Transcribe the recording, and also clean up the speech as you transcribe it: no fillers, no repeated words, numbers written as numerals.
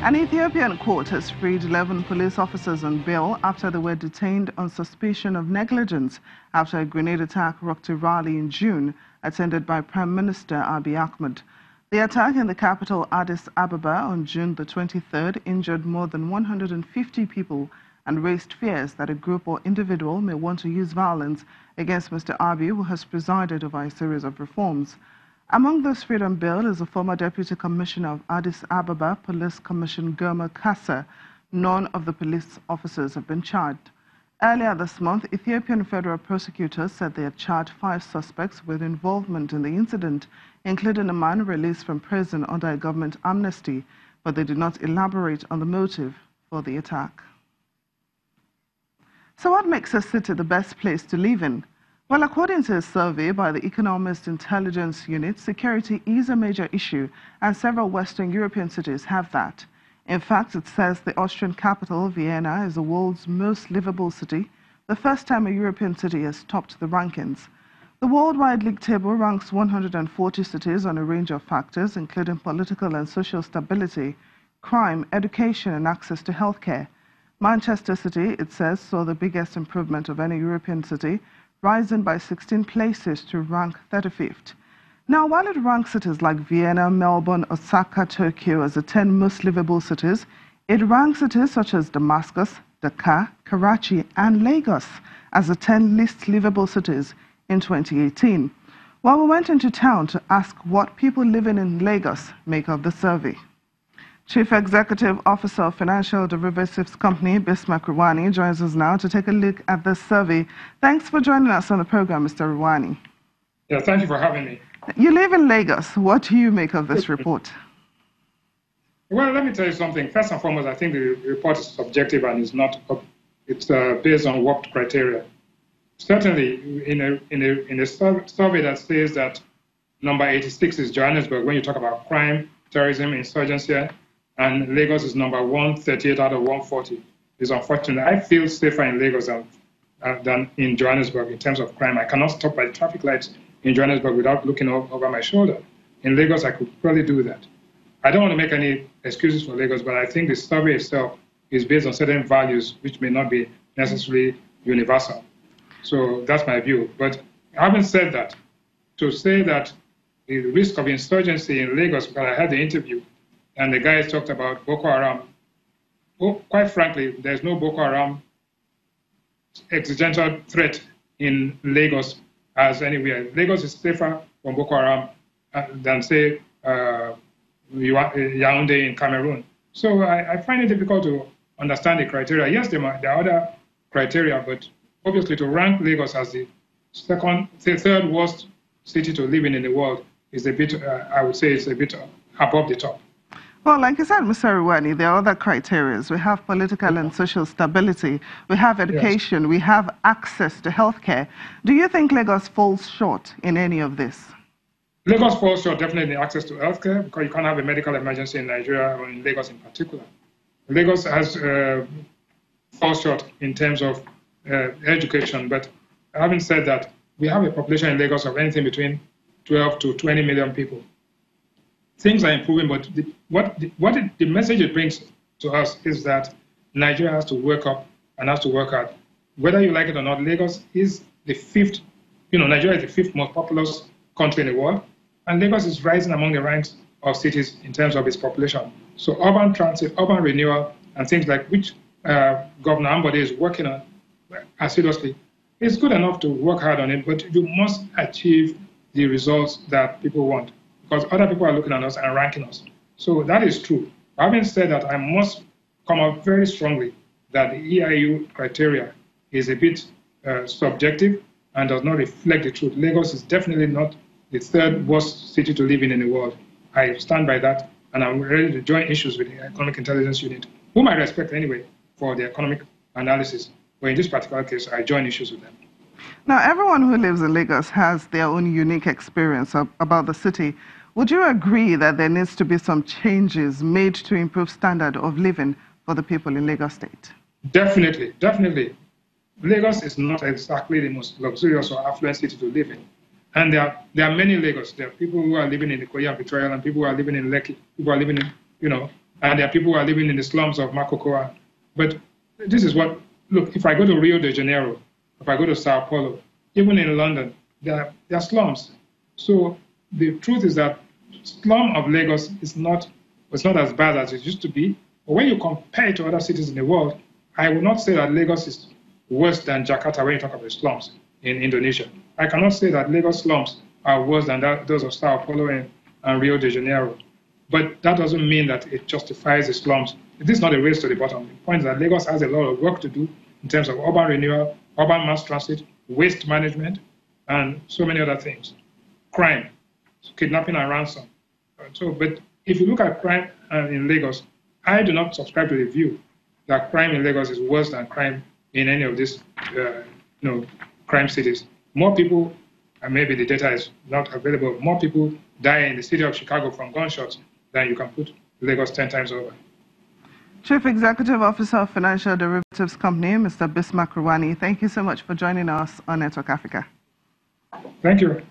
An Ethiopian court has freed 11 police officers on bail after they were detained on suspicion of negligence after a grenade attack rocked a rally in June, attended by Prime Minister Abiy Ahmed. The attack in the capital Addis Ababa on June the 23rd injured more than 150 people and raised fears that a group or individual may want to use violence against Mr. Abiy, who has presided over a series of reforms. Among those freed on bail is the former Deputy Commissioner of Addis Ababa Police Commission, Girma Kassa. None of the police officers have been charged. Earlier this month, Ethiopian federal prosecutors said they had charged 5 suspects with involvement in the incident, including a man released from prison under a government amnesty, but they did not elaborate on the motive for the attack. So what makes a city the best place to live in? Well, according to a survey by the Economist Intelligence Unit, security is a major issue, and several Western European cities have that. In fact, it says the Austrian capital, Vienna, is the world's most livable city, the first time a European city has topped the rankings. The Worldwide League table ranks 140 cities on a range of factors, including political and social stability, crime, education, and access to healthcare. Manchester City, it says, saw the biggest improvement of any European city, rising by 16 places to rank 35th. Now, while it ranks cities like Vienna, Melbourne, Osaka, Tokyo as the 10 most livable cities, it ranks cities such as Damascus, Dakar, Karachi, and Lagos as the 10 least livable cities in 2018. Well, we went into town to ask what people living in Lagos make of the survey. Chief Executive Officer of Financial Derivatives Company, Bismarck Rwani, joins us now to take a look at this survey. Thanks for joining us on the program, Mr. Rwani. Yeah, thank you for having me. You live in Lagos. What do you make of this report? Well, let me tell you something. First and foremost, I think the report is subjective and it's based on warped criteria. Certainly, in a survey that says that number 86 is Johannesburg, when you talk about crime, terrorism, insurgency, and Lagos is number 138 out of 140. It's unfortunate. I feel safer in Lagos than in Johannesburg in terms of crime. I cannot stop by the traffic lights in Johannesburg without looking over my shoulder. In Lagos, I could probably do that. I don't want to make any excuses for Lagos, but I think the survey itself is based on certain values which may not be necessarily universal. So that's my view. But having said that, to say that the risk of insurgency in Lagos, because I had the interview, and the guys talked about Boko Haram. Well, quite frankly, there's no Boko Haram existential threat in Lagos as anywhere. Lagos is safer from Boko Haram than, say, Yaoundé in Cameroon. So I find it difficult to understand the criteria. Yes, there are other criteria, but obviously to rank Lagos as the third worst city to live in the world is a bit, I would say, it's a bit above the top. Well, like you said, Mr. Rwani, there are other criteria. We have political and social stability. We have education. Yes. We have access to healthcare. Do you think Lagos falls short in any of this? Lagos falls short definitely in access to healthcare, because you can't have a medical emergency in Nigeria or in Lagos in particular. Lagos has falls short in terms of education. But having said that, we have a population in Lagos of anything between 12 to 20 million people. Things are improving, but the message it brings to us is that Nigeria has to work up and has to work hard. Whether you like it or not, Lagos is the 5th, Nigeria is the 5th most populous country in the world, and Lagos is rising among the ranks of cities in terms of its population. So urban transit, urban renewal, and things like which Governor Ambode is working on assiduously, it's good enough to work hard on it, but you must achieve the results that people want, because other people are looking at us and ranking us. So that is true. Having said that, I must come out very strongly that the EIU criteria is a bit subjective and does not reflect the truth. Lagos is definitely not the 3rd worst city to live in the world. I stand by that, and I'm ready to join issues with the Economic Intelligence Unit, whom I respect anyway for the economic analysis. But in this particular case, I join issues with them. Now, everyone who lives in Lagos has their own unique experience about the city. Would you agree that there needs to be some changes made to improve standard of living for the people in Lagos State? Definitely, definitely. Lagos is not exactly the most luxurious or affluent city to live in. And there are many Lagos. There are people who are living in the Ikoyi and Victoria, and people who are living in Lekki, people who are living in, and there are people who are living in the slums of Makokoa. But this is what, look, if I go to Rio de Janeiro, if I go to Sao Paulo, even in London, there are slums. So the truth is that slum of Lagos is not as bad as it used to be. But when you compare it to other cities in the world, I will not say that Lagos is worse than Jakarta when you talk about the slums in Indonesia. I cannot say that Lagos slums are worse than those of Sao Paulo and Rio de Janeiro. But that doesn't mean that it justifies the slums. This is not a race to the bottom. The point is that Lagos has a lot of work to do in terms of urban renewal, urban mass transit, waste management, and so many other things. Crime, kidnapping and ransom. But if you look at crime in Lagos, I do not subscribe to the view that crime in Lagos is worse than crime in any of these crime cities. More people, and maybe the data is not available, more people die in the city of Chicago from gunshots than you can put Lagos 10 times over. Chief Executive Officer of Financial Derivatives Company, Mr. Bismarck Ruwani, thank you so much for joining us on Network Africa. Thank you.